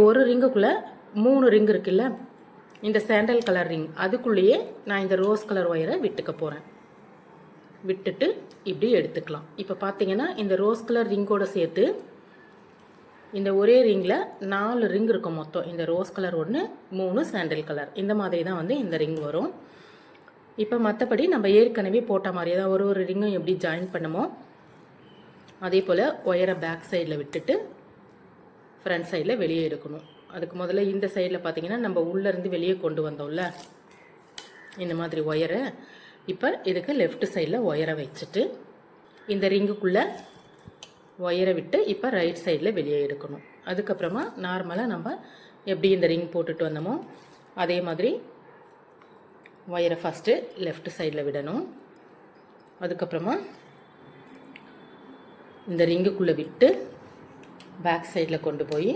ஒரு ரிங்குக்குள்ளே 3 ரிங் இருக்குல்ல, இந்த சாண்டல் கலர் ரிங் அதுக்குள்ளேயே நான் இந்த ரோஸ் கலர் ஒயரை விட்டுக்க போகிறேன். விட்டுட்டு இப்படி எடுத்துக்கலாம். இப்போ பார்த்தீங்கன்னா இந்த ரோஸ் கலர் ரிங்கோடு சேர்த்து இந்த ஒரே ரிங்கில் 4 ரிங் இருக்கும் மொத்தம். இந்த ரோஸ் கலர் ஒன்று, 3 சாண்டல் கலர், இந்த மாதிரி தான் வந்து இந்த ரிங் வரும். இப்போ மற்றபடி நம்ம ஏற்கனவே போட்ட மாதிரியே தான் ஒரு ரிங்கும் எப்படி ஜாயின் பண்ணுமோ அதே போல் ஒயரை பேக் சைடில் விட்டுட்டு ஃப்ரண்ட் சைடில் வெளியே எடுக்கணும். அதுக்கு முதல்ல இந்த சைடில் பார்த்தீங்கன்னா நம்ம உள்ளேருந்து வெளியே கொண்டு வந்தோம்ல இந்த மாதிரி ஒயரை, இப்போ இதுக்கு லெஃப்ட் சைடில் ஒயரை வச்சுட்டு இந்த ரிங்குக்குள்ளே ஒயரை விட்டு இப்போ ரைட் சைடில் வெளியே எடுக்கணும். அதுக்கப்புறமா நார்மலாக நம்ம எப்படி இந்த ரிங் போட்டுட்டு வந்தோமோ அதே மாதிரி ஒயரை ஃபஸ்ட்டு லெஃப்ட் சைடில் விடணும். அதுக்கப்புறமா இந்த ரிங்குக்குள்ளே விட்டு பேக் சைடில் கொண்டு போய்